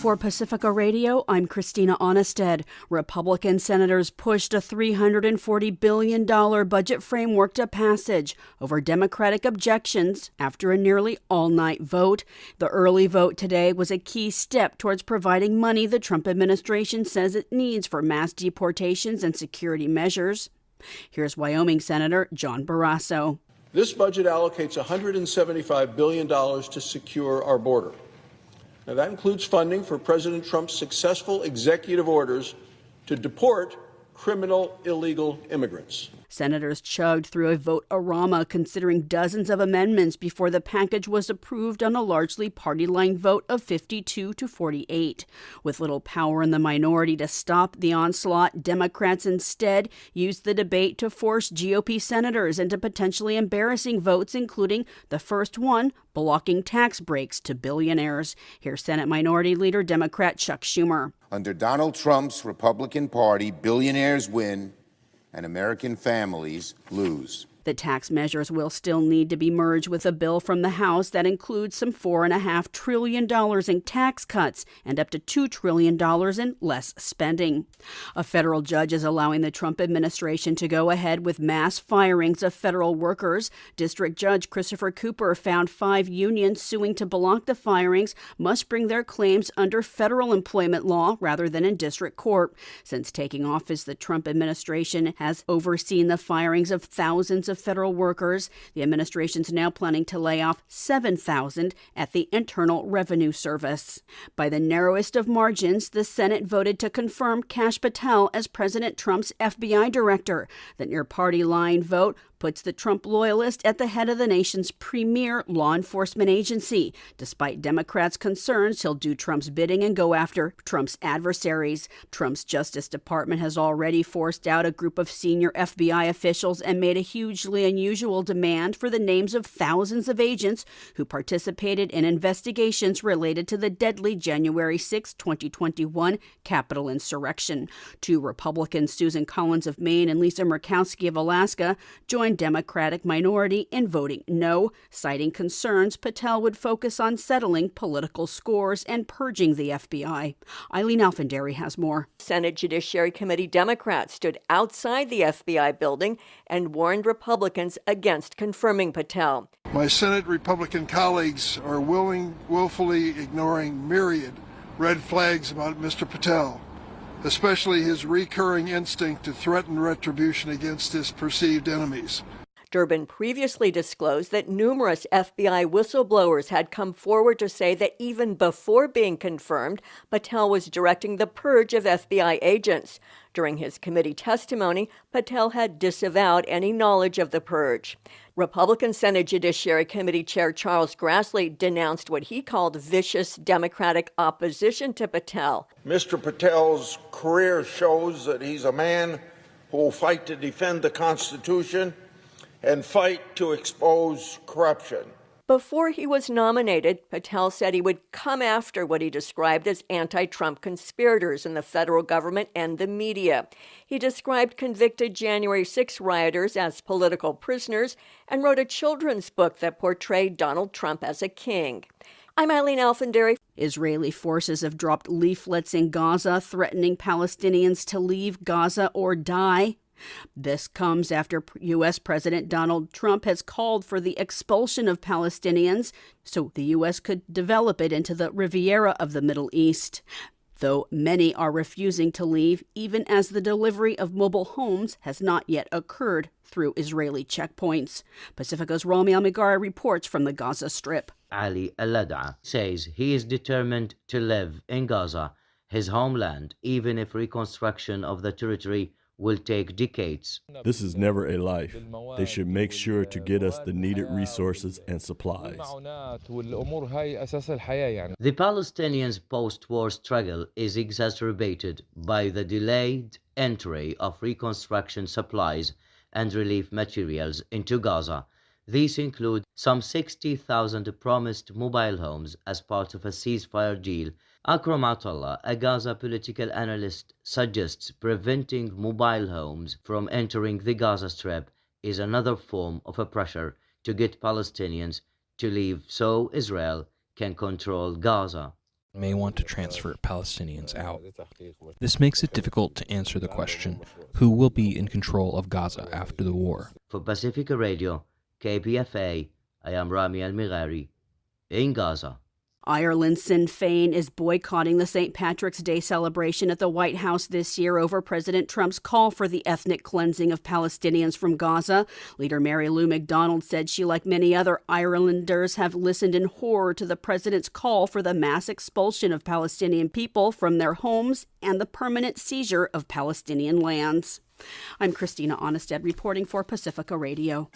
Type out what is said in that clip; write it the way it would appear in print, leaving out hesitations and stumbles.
For Pacifica Radio, I'm Christina Onnested. Republican senators pushed a $340 billion budget framework to passage over Democratic objections after a nearly all-night vote. The early vote today was a key step towards providing money the Trump administration says it needs for mass deportations and security measures. Here's Wyoming Senator John Barrasso. This budget allocates $175 billion to secure our border. Now, that includes funding for President Trump's successful executive orders to deport criminal illegal immigrants. Senators chugged through a vote-a-rama, considering dozens of amendments before the package was approved on a largely party-line vote of 52-48. With little power in the minority to stop the onslaught, Democrats instead used the debate to force GOP senators into potentially embarrassing votes, including the first one blocking tax breaks to billionaires. Here's Senate Minority Leader Democrat Chuck Schumer. Under Donald Trump's Republican Party, billionaires win and American families lose. The tax measures will still need to be merged with a bill from the House that includes some $4.5 trillion in tax cuts and up to $2 trillion in less spending. A federal judge is allowing the Trump administration to go ahead with mass firings of federal workers. District Judge Christopher Cooper found 5 unions suing to block the firings must bring their claims under federal employment law rather than in district court. Since taking office, the Trump administration has overseen the firings of thousands of federal workers. The administration's now planning to lay off 7,000 at the Internal Revenue Service. By the narrowest of margins, the Senate voted to confirm Kash Patel as President Trump's FBI director. The near-party line vote puts the Trump loyalist at the head of the nation's premier law enforcement agency. Despite Democrats' concerns, he'll do Trump's bidding and go after Trump's adversaries. Trump's Justice Department has already forced out a group of senior FBI officials and made a hugely unusual demand for the names of thousands of agents who participated in investigations related to the deadly January 6, 2021 Capitol insurrection. 2 Republicans, Susan Collins of Maine and Lisa Murkowski of Alaska, joined Democratic minority in voting no, citing concerns Patel would focus on settling political scores and purging the FBI. Eileen Alfandary has more. Senate Judiciary Committee Democrats stood outside the FBI building and warned Republicans against confirming Patel. My Senate Republican colleagues are willfully ignoring myriad red flags about Mr. Patel, especially his recurring instinct to threaten retribution against his perceived enemies. Durbin previously disclosed that numerous FBI whistleblowers had come forward to say that even before being confirmed, Patel was directing the purge of FBI agents. During his committee testimony, Patel had disavowed any knowledge of the purge. Republican Senate Judiciary Committee Chair Charles Grassley denounced what he called vicious Democratic opposition to Patel. Mr. Patel's career shows that he's a man who will fight to defend the Constitution and fight to expose corruption. Before he was nominated, Patel said he would come after what he described as anti-Trump conspirators in the federal government and the media. He described convicted January 6 rioters as political prisoners and wrote a children's book that portrayed Donald Trump as a king. I'm Eileen Alfandary. Israeli forces have dropped leaflets in Gaza threatening Palestinians to leave Gaza or die. This comes after U.S. President Donald Trump has called for the expulsion of Palestinians so the U.S. could develop it into the Riviera of the Middle East. Though many are refusing to leave, even as the delivery of mobile homes has not yet occurred through Israeli checkpoints. Pacifica's Rami Al-Migara reports from the Gaza Strip. Ali Al-Lad'a says he is determined to live in Gaza, his homeland, even if reconstruction of the territory will take decades. This is never a life. They should make sure to get us the needed resources and supplies. The Palestinians' post-war struggle is exacerbated by the delayed entry of reconstruction supplies and relief materials into Gaza. These include some 60,000 promised mobile homes as part of a ceasefire deal. Akram Atallah, a Gaza political analyst, suggests preventing mobile homes from entering the Gaza Strip is another form of a pressure to get Palestinians to leave so Israel can control Gaza. may want to transfer Palestinians out. This makes it difficult to answer the question, who will be in control of Gaza after the war? For Pacifica Radio, KPFA, I am Rami Al-Mighari, in Gaza. Ireland's Sinn Féin is boycotting the St. Patrick's Day celebration at the White House this year over President Trump's call for the ethnic cleansing of Palestinians from Gaza. Leader Mary Lou McDonald said she, like many other Irelanders, have listened in horror to the president's call for the mass expulsion of Palestinian people from their homes and the permanent seizure of Palestinian lands. I'm Christina Onnested reporting for Pacifica Radio.